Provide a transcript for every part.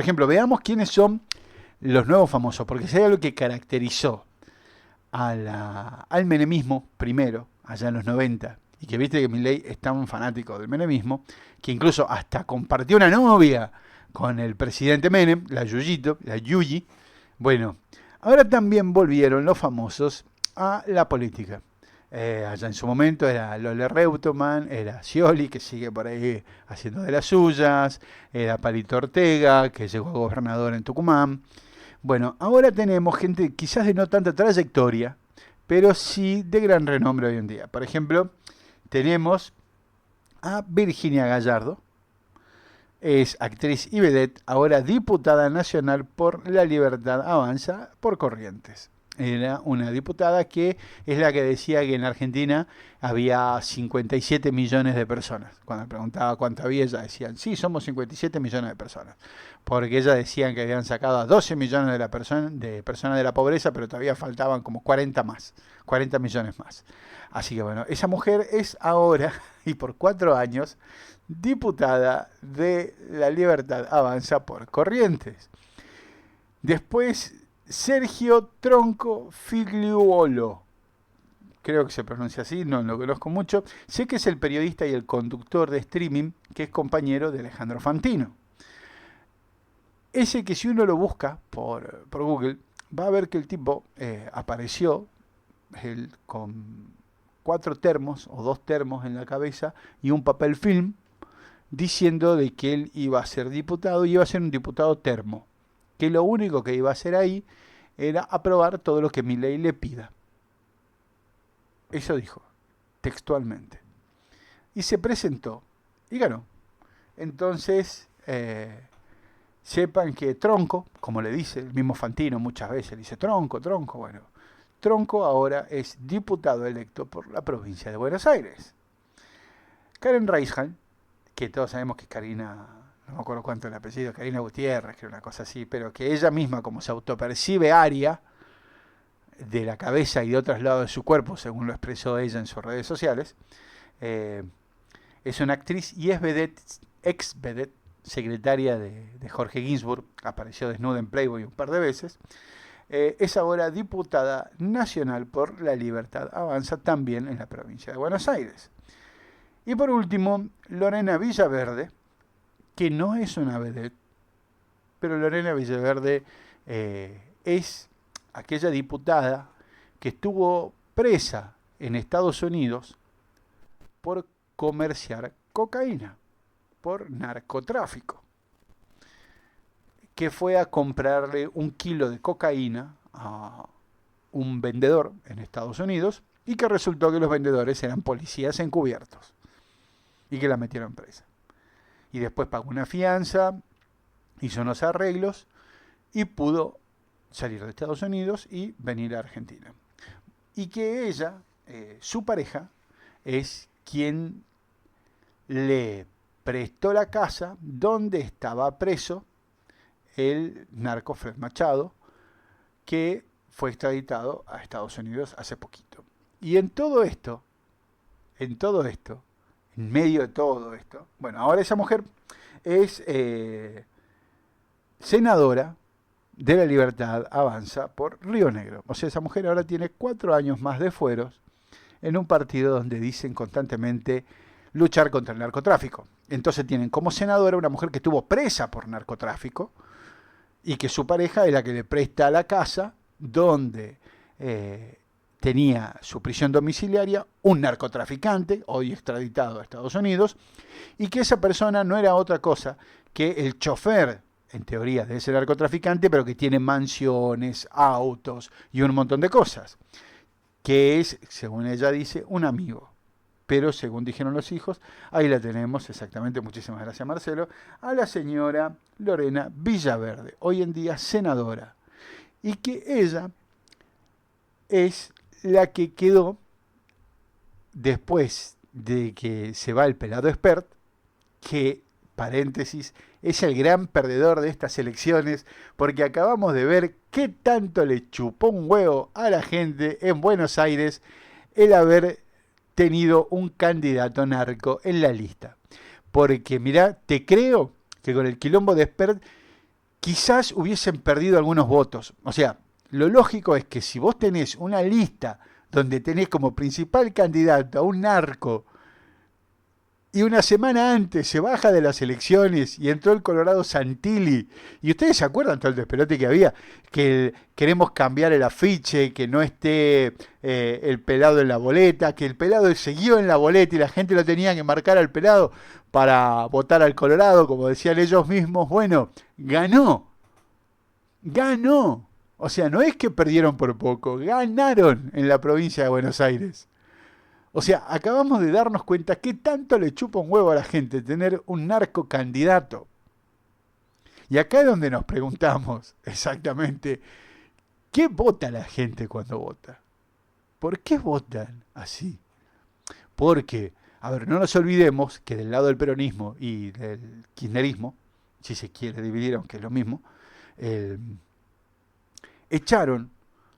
Por ejemplo, veamos quiénes son los nuevos famosos, porque si hay algo que caracterizó al menemismo primero, allá en los 90, y que viste que Milei es tan fanático del menemismo, que incluso hasta compartió una novia con el presidente Menem, la Yuyito, la Yuyi. Bueno, ahora también volvieron los famosos a la política. Allá en su momento era Lole Reutemann, era Scioli, que sigue por ahí haciendo de las suyas, era Palito Ortega, que llegó a gobernador en Tucumán. Bueno, ahora tenemos gente quizás de no tanta trayectoria, pero sí de gran renombre hoy en día. Por ejemplo, tenemos a Virginia Gallardo, es actriz y vedette, ahora diputada nacional por La Libertad Avanza por Corrientes. Era una diputada que es la que decía que en Argentina había 57 millones de personas. Cuando preguntaba cuánto había, ella decían, sí, somos 57 millones de personas. Porque ella decían que habían sacado a 12 millones de personas de la pobreza, pero todavía faltaban como 40 más, 40 millones más. Así que bueno, esa mujer es ahora, y por 4 años, diputada de La Libertad Avanza por Corrientes. Después, Sergio Tronco Figliuolo. Creo que se pronuncia así, no lo conozco mucho. Sé que es el periodista y el conductor de streaming que es compañero de Alejandro Fantino. Ese que si uno lo busca por Google, va a ver que el tipo apareció con 4 termos o 2 termos en la cabeza y un papel film diciendo de que él iba a ser diputado y iba a ser un diputado termo, que lo único que iba a hacer ahí era aprobar todo lo que Milei le pida. Eso dijo, textualmente. Y se presentó y ganó. Entonces, sepan que Tronco, como le dice el mismo Fantino muchas veces, le dice Tronco, Tronco, bueno, Tronco ahora es diputado electo por la provincia de Buenos Aires. Karen Reishan, que todos sabemos que es Karina, no me acuerdo cuánto es el apellido, Karina Gutiérrez, que era una cosa así, pero que ella misma, como se autopercibe aria de la cabeza y de otros lados de su cuerpo, según lo expresó ella en sus redes sociales, eh, es una actriz y es vedette, ex vedette, secretaria de Jorge Ginsburg, apareció desnuda en Playboy un par de veces, es ahora diputada nacional por La Libertad Avanza, también en la provincia de Buenos Aires. Y por último, Lorena Villaverde, que no es una vedette, pero Lorena Villaverde es aquella diputada que estuvo presa en Estados Unidos por comerciar cocaína, por narcotráfico, que fue a comprarle 1 kilo de cocaína a un vendedor en Estados Unidos y que resultó que los vendedores eran policías encubiertos y que la metieron presa. Y después pagó una fianza, hizo unos arreglos y pudo salir de Estados Unidos y venir a Argentina. Y que ella, su pareja, es quien le prestó la casa donde estaba preso el narco Fred Machado, que fue extraditado a Estados Unidos hace poquito. Y en medio de todo esto, bueno, ahora esa mujer es senadora de La Libertad Avanza por Río Negro. O sea, esa mujer ahora tiene 4 años más de fueros en un partido donde dicen constantemente luchar contra el narcotráfico. Entonces tienen como senadora una mujer que estuvo presa por narcotráfico y que su pareja es la que le presta la casa donde tenía su prisión domiciliaria un narcotraficante, hoy extraditado a Estados Unidos, y que esa persona no era otra cosa que el chofer, en teoría, de ese narcotraficante, pero que tiene mansiones, autos y un montón de cosas, que es, según ella dice, un amigo. Pero según dijeron los hijos, ahí la tenemos exactamente, muchísimas gracias Marcelo, a la señora Lorena Villaverde, hoy en día senadora, y que ella es la que quedó después de que se va el pelado expert, que, paréntesis, es el gran perdedor de estas elecciones, porque acabamos de ver qué tanto le chupó un huevo a la gente en Buenos Aires el haber tenido un candidato narco en la lista. Porque mirá, te creo que con el quilombo de expert quizás hubiesen perdido algunos votos. O sea, lo lógico es que si vos tenés una lista donde tenés como principal candidato a un narco y una semana antes se baja de las elecciones y entró el Colorado Santilli, y ustedes se acuerdan todo el despelote que había, que queremos cambiar el afiche, que no esté el pelado en la boleta, que el pelado siguió en la boleta y la gente lo tenía que marcar al pelado para votar al Colorado, como decían ellos mismos. Bueno, ganó. O sea, no es que perdieron por poco, ganaron en la provincia de Buenos Aires. O sea, acabamos de darnos cuenta que tanto le chupa un huevo a la gente tener un narco candidato. Y acá es donde nos preguntamos exactamente, ¿qué vota la gente cuando vota? ¿Por qué votan así? Porque, a ver, no nos olvidemos que del lado del peronismo y del kirchnerismo, si se quiere dividir, aunque es lo mismo, eh, echaron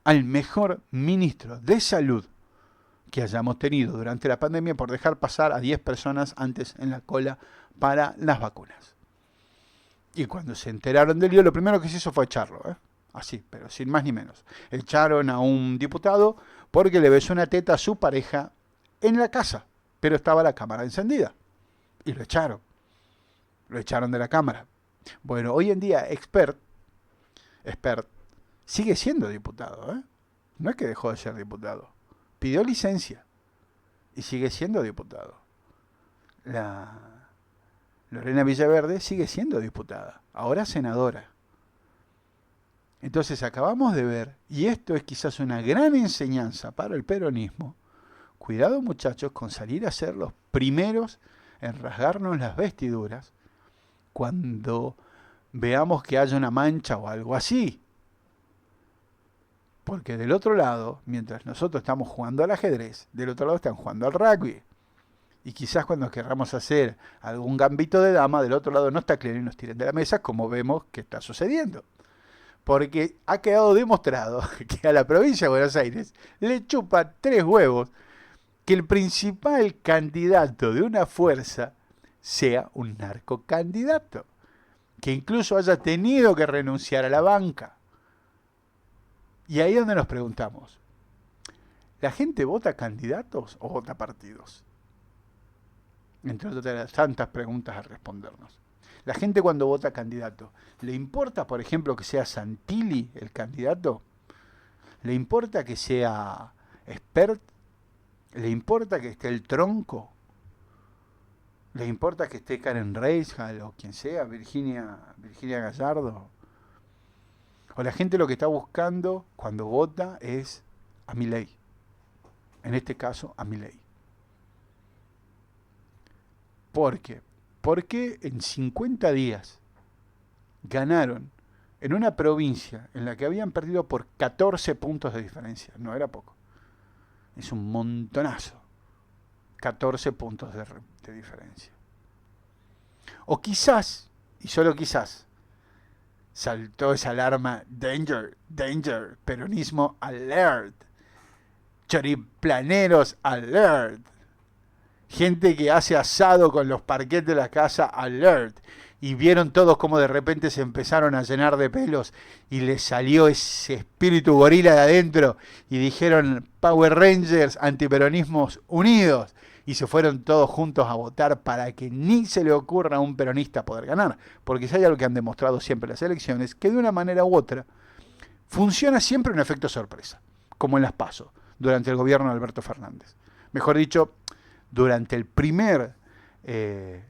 al mejor ministro de salud que hayamos tenido durante la pandemia por dejar pasar a 10 personas antes en la cola para las vacunas. Y cuando se enteraron del lío, lo primero que se hizo fue echarlo, así, pero sin más ni menos. Echaron a un diputado porque le besó una teta a su pareja en la casa, pero estaba la cámara encendida. Y lo echaron de la cámara. Bueno, hoy en día Expert sigue siendo diputado, no es que dejó de ser diputado. Pidió licencia y sigue siendo diputado. La Lorena Villaverde sigue siendo diputada, ahora senadora. Entonces acabamos de ver, y esto es quizás una gran enseñanza para el peronismo, cuidado muchachos con salir a ser los primeros en rasgarnos las vestiduras cuando veamos que haya una mancha o algo así. Porque del otro lado, mientras nosotros estamos jugando al ajedrez, del otro lado están jugando al rugby. Y quizás cuando querramos hacer algún gambito de dama, del otro lado no está claro y nos tiren de la mesa, como vemos que está sucediendo. Porque ha quedado demostrado que a la provincia de Buenos Aires le chupa 3 huevos que el principal candidato de una fuerza sea un narcocandidato. Que incluso haya tenido que renunciar a la banca. Y ahí es donde nos preguntamos, ¿la gente vota candidatos o vota partidos? Entre otras tantas preguntas a respondernos. La gente cuando vota candidato, ¿le importa, por ejemplo, que sea Santilli el candidato? ¿Le importa que sea Expert? ¿Le importa que esté el Tronco? ¿Le importa que esté Karen Reishal o quien sea, Virginia Gallardo? O la gente lo que está buscando cuando vota es a Milei. En este caso, a Milei. ¿Por qué? Porque en 50 días ganaron en una provincia en la que habían perdido por 14 puntos de diferencia. No era poco. Es un montonazo. 14 puntos de diferencia. O quizás, y solo quizás, saltó esa alarma, danger, danger, peronismo alert, choriplaneros alert, gente que hace asado con los parquets de la casa alert, y vieron todos como de repente se empezaron a llenar de pelos y les salió ese espíritu gorila de adentro y dijeron Power Rangers, antiperonismos unidos. Y se fueron todos juntos a votar para que ni se le ocurra a un peronista poder ganar. Porque si hay algo que han demostrado siempre las elecciones, que de una manera u otra funciona siempre un efecto sorpresa, como en las PASO, durante el gobierno de Alberto Fernández. Mejor dicho, durante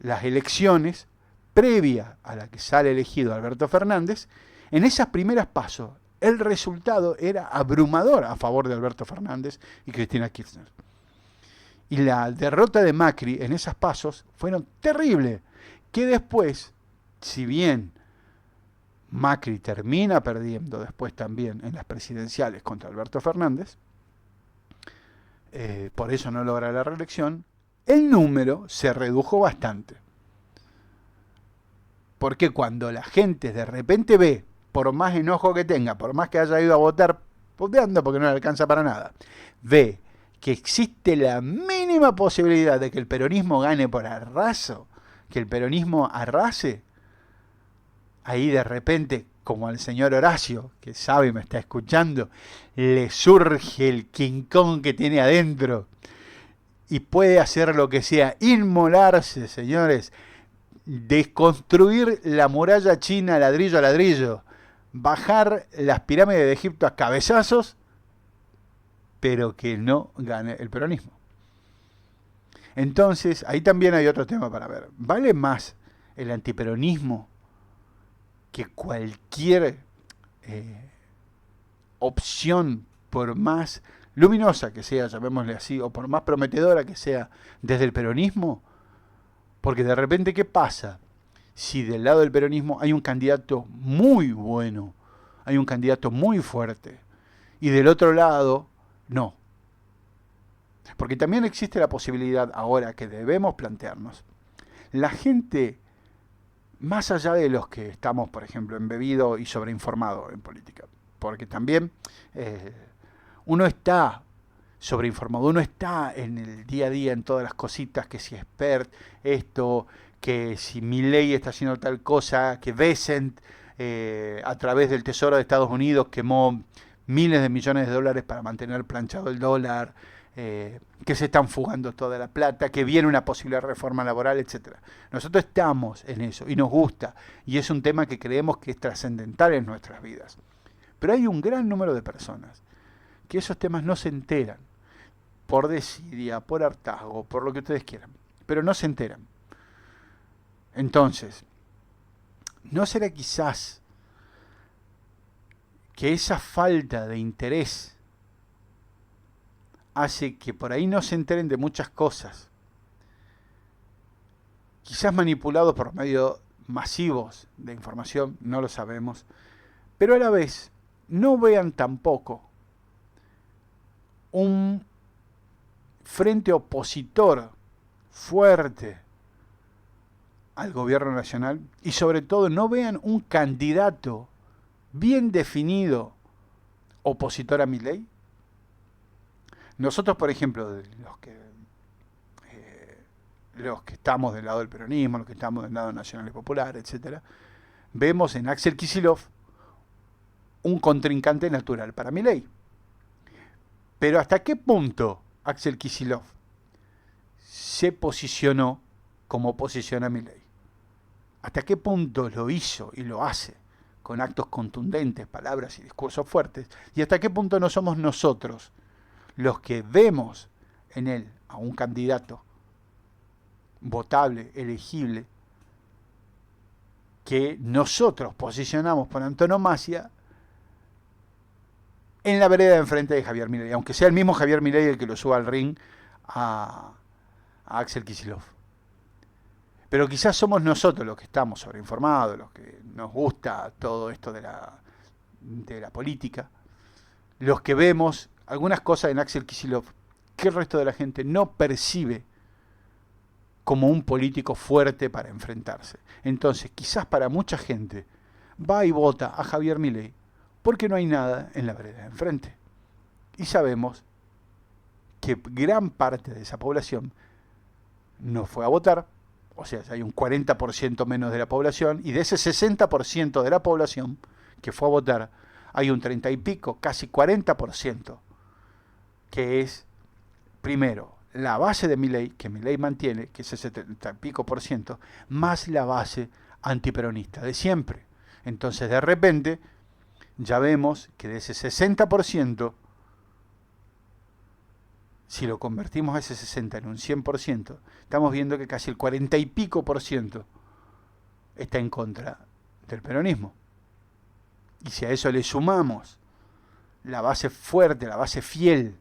las elecciones previa a la que sale elegido Alberto Fernández, en esas primeras PASO el resultado era abrumador a favor de Alberto Fernández y Cristina Kirchner. Y la derrota de Macri en esas pasos fueron terribles, que después, si bien Macri termina perdiendo después también en las presidenciales contra Alberto Fernández, por eso no logra la reelección, el número se redujo bastante. Porque cuando la gente de repente ve, por más enojo que tenga, por más que haya ido a votar puteando porque no le alcanza para nada, ve que existe la mínima posibilidad de que el peronismo gane por arraso, que el peronismo arrase, ahí de repente, como al señor Horacio, que sabe y me está escuchando, le surge el King Kong que tiene adentro y puede hacer lo que sea, inmolarse, señores, desconstruir la muralla china ladrillo a ladrillo, bajar las pirámides de Egipto a cabezazos, pero que no gane el peronismo. Entonces, ahí también hay otro tema para ver. ¿Vale más el antiperonismo que cualquier opción, por más luminosa que sea, llamémosle así, o por más prometedora que sea desde el peronismo? Porque de repente, ¿qué pasa si del lado del peronismo hay un candidato muy bueno, hay un candidato muy fuerte, y del otro lado, no? Porque también existe la posibilidad ahora que debemos plantearnos. La gente, más allá de los que estamos, por ejemplo, embebidos y sobreinformados en política, porque también uno está sobreinformado, uno está en el día a día en todas las cositas, que si expert, esto, que si Milei está haciendo tal cosa, que Bessent a través del Tesoro de Estados Unidos quemó miles de millones de dólares para mantener planchado el dólar, que se están fugando toda la plata, que viene una posible reforma laboral, etcétera. Nosotros estamos en eso y nos gusta, y es un tema que creemos que es trascendental en nuestras vidas. Pero hay un gran número de personas que esos temas no se enteran, por desidia, por hartazgo, por lo que ustedes quieran, pero no se enteran. Entonces, ¿no será quizás que esa falta de interés hace que por ahí no se enteren de muchas cosas? Quizás manipulados por medios masivos de información, no lo sabemos, pero a la vez no vean tampoco un frente opositor fuerte al gobierno nacional, y sobre todo no vean un candidato bien definido opositor a Milei. Nosotros, por ejemplo, los que estamos del lado del peronismo, los que estamos del lado nacional y popular, etcétera, vemos en Axel Kicillof un contrincante natural para Milei. Pero ¿hasta qué punto Axel Kicillof se posicionó como oposición a Milei? ¿Hasta qué punto lo hizo y lo hace con actos contundentes, palabras y discursos fuertes? ¿Y hasta qué punto no somos nosotros los que vemos en él a un candidato votable, elegible, que nosotros posicionamos por antonomasia en la vereda de enfrente de Javier Milei, aunque sea el mismo Javier Milei el que lo suba al ring a Axel Kicillof? Pero quizás somos nosotros los que estamos sobreinformados, los que nos gusta todo esto de la política, los que vemos algunas cosas en Axel Kicillof que el resto de la gente no percibe como un político fuerte para enfrentarse. Entonces, quizás para mucha gente va y vota a Javier Milei porque no hay nada en la vereda de enfrente. Y sabemos que gran parte de esa población no fue a votar, o sea, hay un 40% menos de la población, y de ese 60% de la población que fue a votar, hay un 30 y pico, casi 40%, que es, primero, la base de Milei, que Milei mantiene, que es ese 70 y pico por ciento, más la base antiperonista de siempre. Entonces, de repente, ya vemos que de ese 60%, si lo convertimos a ese 60 en un 100%, estamos viendo que casi el 40 y pico por ciento está en contra del peronismo. Y si a eso le sumamos la base fuerte, la base fiel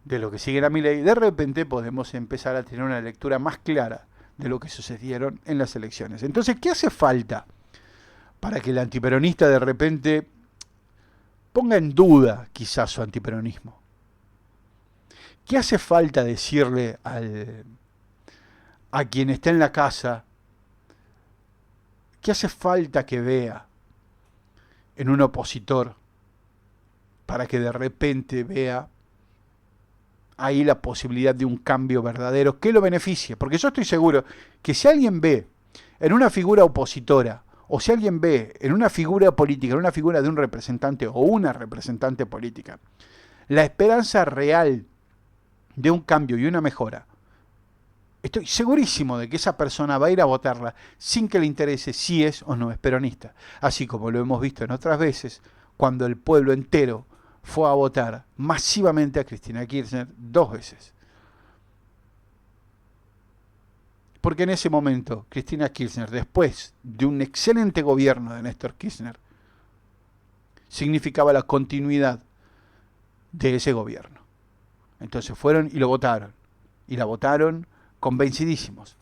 de lo que sigue a Milei, de repente podemos empezar a tener una lectura más clara de lo que sucedieron en las elecciones. Entonces, ¿qué hace falta para que el antiperonista de repente ponga en duda quizás su antiperonismo? ¿Qué hace falta decirle a quien está en la casa? ¿Qué hace falta que vea en un opositor para que de repente vea ahí la posibilidad de un cambio verdadero que lo beneficie? Porque yo estoy seguro que si alguien ve en una figura opositora o si alguien ve en una figura política, en una figura de un representante o una representante política, la esperanza real de un cambio y una mejora, estoy segurísimo de que esa persona va a ir a votarla sin que le interese si es o no es peronista. Así como lo hemos visto en otras veces, cuando el pueblo entero fue a votar masivamente a Cristina Kirchner 2 veces. Porque en ese momento, Cristina Kirchner, después de un excelente gobierno de Néstor Kirchner, significaba la continuidad de ese gobierno. Entonces fueron y lo votaron. Y la votaron convencidísimos.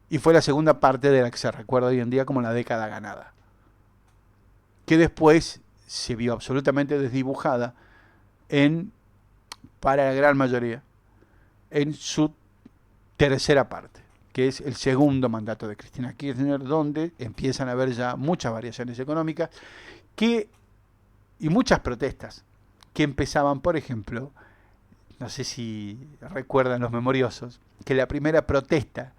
Y fue la segunda parte de la que se recuerda hoy en día como la década ganada. Que después se vio absolutamente desdibujada para la gran mayoría, en su tercera parte, que es el segundo mandato de Cristina Kirchner, donde empiezan a haber ya muchas variaciones económicas y muchas protestas que empezaban, por ejemplo, no sé si recuerdan los memoriosos, que la primera protesta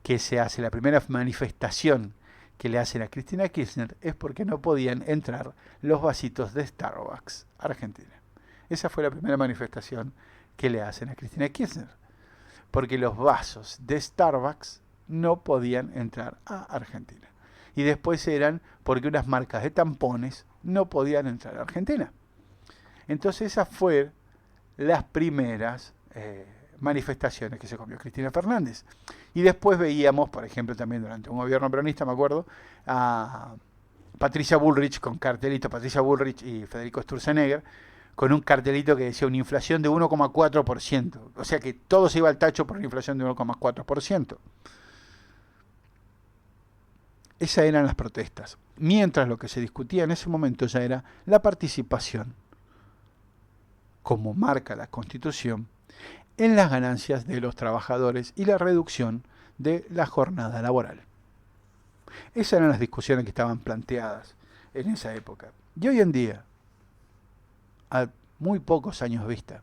que se hace, la primera manifestación que le hacen a Cristina Kirchner es porque no podían entrar los vasitos de Starbucks a Argentina. Esa fue la primera manifestación que le hacen a Cristina Kirchner, porque los vasos de Starbucks no podían entrar a Argentina. Y después eran porque unas marcas de tampones no podían entrar a Argentina. Entonces esas fueron las primeras manifestaciones que se comió Cristina Fernández. Y después veíamos, por ejemplo, también durante un gobierno peronista, me acuerdo, a Patricia Bullrich con cartelito, Patricia Bullrich y Federico Sturzenegger, con un cartelito que decía una inflación de 1,4%. O sea que todo se iba al tacho por una inflación de 1,4%. Esas eran las protestas. Mientras lo que se discutía en ese momento ya era la participación, como marca la Constitución, en las ganancias de los trabajadores y la reducción de la jornada laboral. Esas eran las discusiones que estaban planteadas en esa época. Y hoy en día, a muy pocos años vista,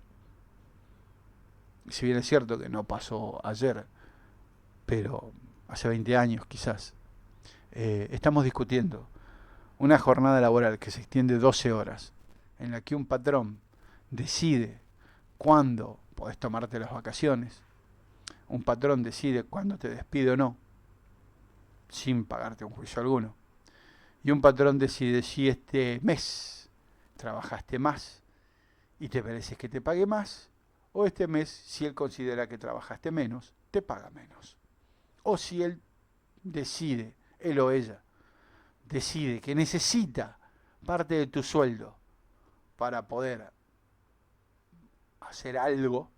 si bien es cierto que no pasó ayer, pero hace 20 años quizás, estamos discutiendo una jornada laboral que se extiende 12 horas, en la que un patrón decide cuándo podés tomarte las vacaciones, un patrón decide cuándo te despide o no, sin pagarte un juicio alguno, y un patrón decide si este mes trabajaste más y te mereces que te pague más, o este mes, si él considera que trabajaste menos, te paga menos. O si él decide, él o ella, decide que necesita parte de tu sueldo para poder hacer algo,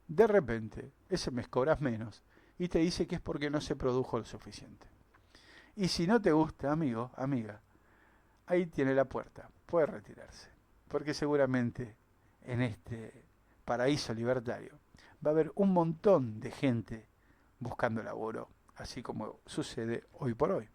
de repente ese mes cobras menos y te dice que es porque no se produjo lo suficiente. Y si no te gusta, amigo, amiga, ahí tiene la puerta, puede retirarse, porque seguramente en este paraíso libertario va a haber un montón de gente buscando laburo, así como sucede hoy por hoy.